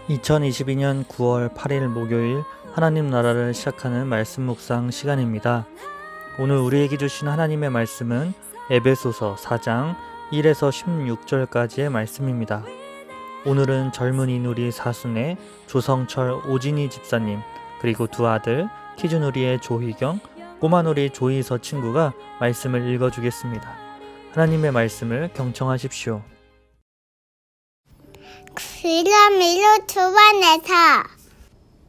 2022년 9월 8일 목요일 하나님 나라를 시작하는 말씀 묵상 시간입니다. 오늘 우리에게 주신 하나님의 말씀은 에베소서 4장 1에서 16절까지의 말씀입니다. 오늘은 젊은이 누리 사순의 조성철 오진희 집사님, 그리고 두 아들 키즈누리의 조희경, 꼬마누리 조희서 친구가 말씀을 읽어주겠습니다. 하나님의 말씀을 경청하십시오. 그러므로 주반에서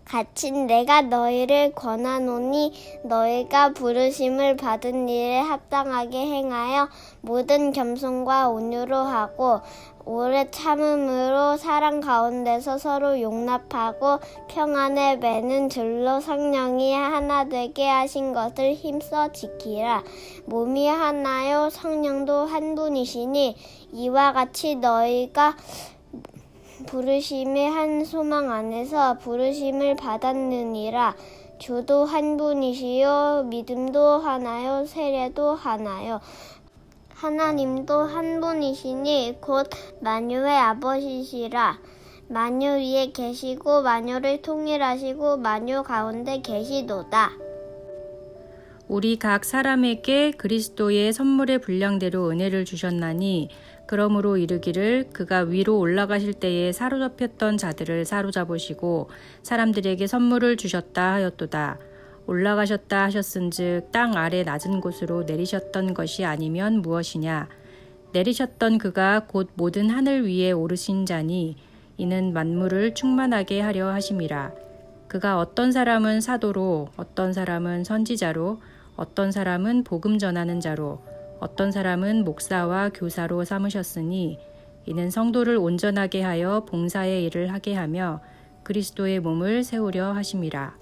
같이 내가 너희를 권하노니 너희가 부르심을 받은 일에 합당하게 행하여 모든 겸손과 온유로 하고 오래 참음으로 사랑 가운데서 서로 용납하고 평안에 매는 줄로 성령이 하나 되게 하신 것을 힘써 지키라. 몸이 하나요 성령도 한 분이시니 이와 같이 너희가 부르심의 한 소망 안에서 부르심을 받았느니라. 주도 한 분이시요 믿음도 하나요 세례도 하나요 하나님도 한 분이시니 곧 만유의 아버지시라. 만유 위에 계시고 만유를 통일하시고 만유 가운데 계시도다. 우리 각 사람에게 그리스도의 선물의 분량대로 은혜를 주셨나니 그러므로 이르기를 그가 위로 올라가실 때에 사로잡혔던 자들을 사로잡으시고 사람들에게 선물을 주셨다 하였도다. 올라가셨다 하셨은즉 땅 아래 낮은 곳으로 내리셨던 것이 아니면 무엇이냐. 내리셨던 그가 곧 모든 하늘 위에 오르신 자니 이는 만물을 충만하게 하려 하심이라. 그가 어떤 사람은 사도로, 어떤 사람은 선지자로, 어떤 사람은 복음 전하는 자로, 어떤 사람은 목사와 교사로 삼으셨으니 이는 성도를 온전하게 하여 봉사의 일을 하게 하며 그리스도의 몸을 세우려 하심이라.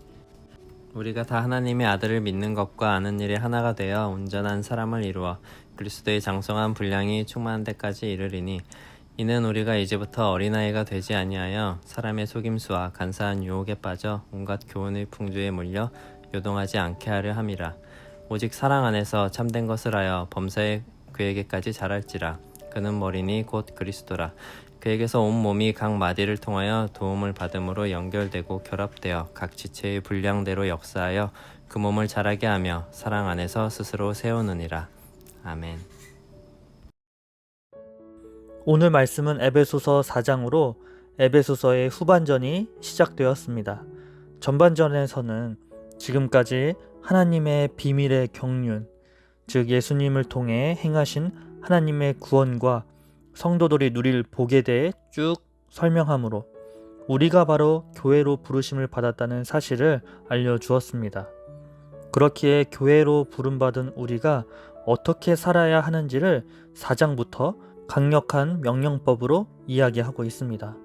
우리가 다 하나님의 아들을 믿는 것과 아는 일에 하나가 되어 온전한 사람을 이루어 그리스도의 장성한 분량이 충만한 데까지 이르리니 이는 우리가 이제부터 어린아이가 되지 아니하여 사람의 속임수와 간사한 유혹에 빠져 온갖 교훈의 풍조에 물려 요동하지 않게 하려 함이라. 오직 사랑 안에서 참된 것을 하여 범사에 그에게까지 자랄지라. 그는 머리니 곧 그리스도라. 그에게서 온 몸이 각 마디를 통하여 도움을 받음으로 연결되고 결합되어 각 지체의 분량대로 역사하여 그 몸을 자라게 하며 사랑 안에서 스스로 세우느니라. 아멘. 오늘 말씀은 에베소서 4장으로 에베소서의 후반전이 시작되었습니다. 전반전에서는 지금까지 하나님의 비밀의 경륜, 즉 예수님을 통해 행하신 하나님의 구원과 성도들이 누릴 복에 대해 쭉 설명하므로 우리가 바로 교회로 부르심을 받았다는 사실을 알려주었습니다. 그렇기에 교회로 부름받은 우리가 어떻게 살아야 하는지를 4장부터 강력한 명령법으로 이야기하고 있습니다.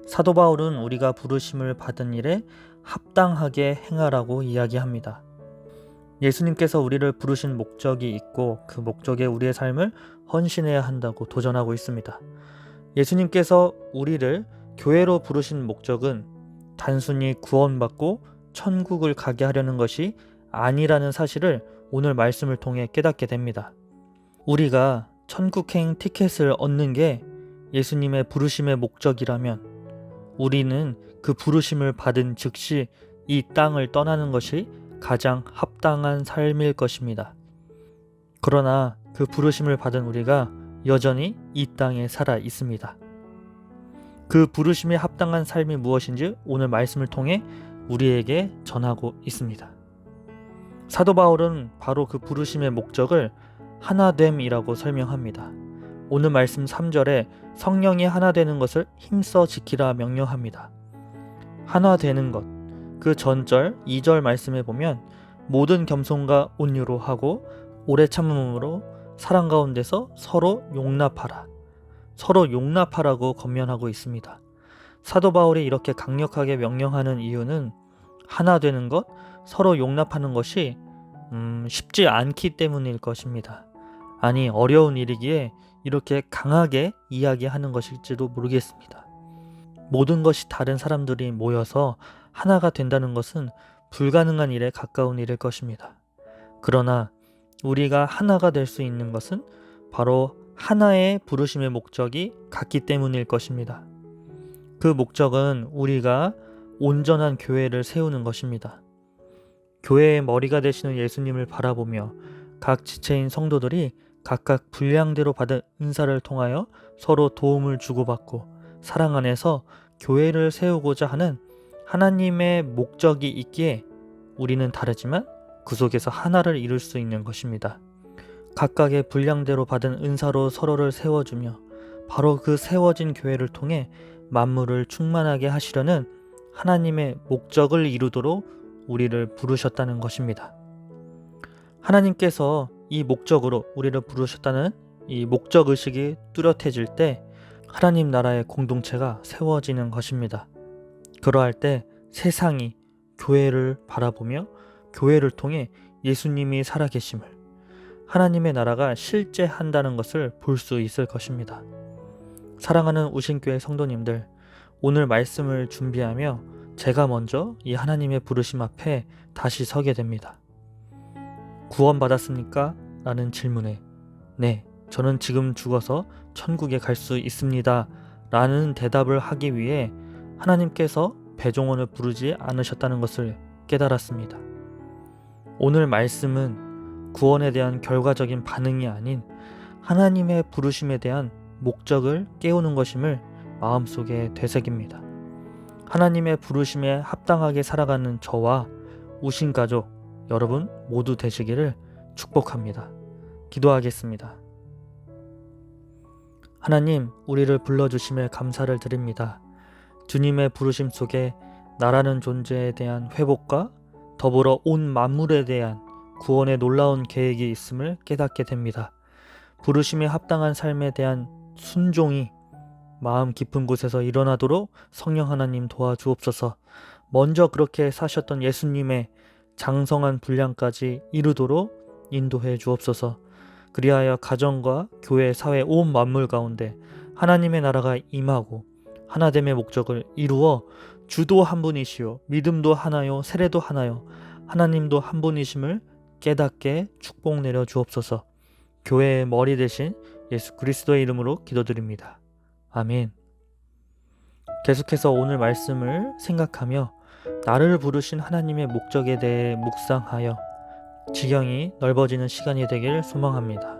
사도 바울은 우리가 부르심을 받은 일에 합당하게 행하라고 이야기합니다. 예수님께서 우리를 부르신 목적이 있고 그 목적에 우리의 삶을 헌신해야 한다고 도전하고 있습니다. 예수님께서 우리를 교회로 부르신 목적은 단순히 구원받고 천국을 가게 하려는 것이 아니라는 사실을 오늘 말씀을 통해 깨닫게 됩니다. 우리가 천국행 티켓을 얻는 게 예수님의 부르심의 목적이라면 우리는 그 부르심을 받은 즉시 이 땅을 떠나는 것이 가장 합당한 삶일 것입니다. 그러나 그 부르심을 받은 우리가 여전히 이 땅에 살아 있습니다. 그 부르심에 합당한 삶이 무엇인지 오늘 말씀을 통해 우리에게 전하고 있습니다. 사도 바울은 바로 그 부르심의 목적을 하나됨이라고 설명합니다. 오늘 말씀 3절에 성령이 하나 되는 것을 힘써 지키라 명령합니다. 하나 되는 것, 그 전절 2절 말씀에 보면 모든 겸손과 온유로 하고 오래 참음으로 사랑 가운데서 서로 용납하라. 서로 용납하라고 권면하고 있습니다. 사도 바울이 이렇게 강력하게 명령하는 이유는 하나 되는 것, 서로 용납하는 것이 쉽지 않기 때문일 것입니다. 아니, 어려운 일이기에 이렇게 강하게 이야기하는 것일지도 모르겠습니다. 모든 것이 다른 사람들이 모여서 하나가 된다는 것은 불가능한 일에 가까운 일일 것입니다. 그러나 우리가 하나가 될 수 있는 것은 바로 하나의 부르심의 목적이 같기 때문일 것입니다. 그 목적은 우리가 온전한 교회를 세우는 것입니다. 교회의 머리가 되시는 예수님을 바라보며 각 지체인 성도들이 각각 분량대로 받은 은사를 통하여 서로 도움을 주고받고 사랑 안에서 교회를 세우고자 하는 하나님의 목적이 있기에 우리는 다르지만 그 속에서 하나를 이룰 수 있는 것입니다. 각각의 분량대로 받은 은사로 서로를 세워주며 바로 그 세워진 교회를 통해 만물을 충만하게 하시려는 하나님의 목적을 이루도록 우리를 부르셨다는 것입니다. 하나님께서 이 목적으로 우리를 부르셨다는 이 목적의식이 뚜렷해질 때 하나님 나라의 공동체가 세워지는 것입니다. 그러할 때 세상이 교회를 바라보며 교회를 통해 예수님이 살아계심을, 하나님의 나라가 실제한다는 것을 볼 수 있을 것입니다. 사랑하는 우신교회 성도님들, 오늘 말씀을 준비하며 제가 먼저 이 하나님의 부르심 앞에 다시 서게 됩니다. 구원받았습니까? 라는 질문에 네, 저는 지금 죽어서 천국에 갈 수 있습니다. 라는 대답을 하기 위해 하나님께서 배종원을 부르지 않으셨다는 것을 깨달았습니다. 오늘 말씀은 구원에 대한 결과적인 반응이 아닌 하나님의 부르심에 대한 목적을 깨우는 것임을 마음속에 되새깁니다. 하나님의 부르심에 합당하게 살아가는 저와 우신가족 여러분 모두 되시기를 축복합니다. 기도하겠습니다. 하나님, 우리를 불러주심에 감사를 드립니다. 주님의 부르심 속에 나라는 존재에 대한 회복과 더불어 온 만물에 대한 구원의 놀라운 계획이 있음을 깨닫게 됩니다. 부르심에 합당한 삶에 대한 순종이 마음 깊은 곳에서 일어나도록 성령 하나님 도와주옵소서. 먼저 그렇게 사셨던 예수님의 장성한 분량까지 이루도록 인도해 주옵소서. 그리하여 가정과 교회, 사회 온 만물 가운데 하나님의 나라가 임하고 하나됨의 목적을 이루어 주도 한 분이시요 믿음도 하나요 세례도 하나요 하나님도 한 분이심을 깨닫게 축복 내려 주옵소서. 교회의 머리 대신 예수 그리스도의 이름으로 기도드립니다. 아멘. 계속해서 오늘 말씀을 생각하며 나를 부르신 하나님의 목적에 대해 묵상하여 지경이 넓어지는 시간이 되길 소망합니다.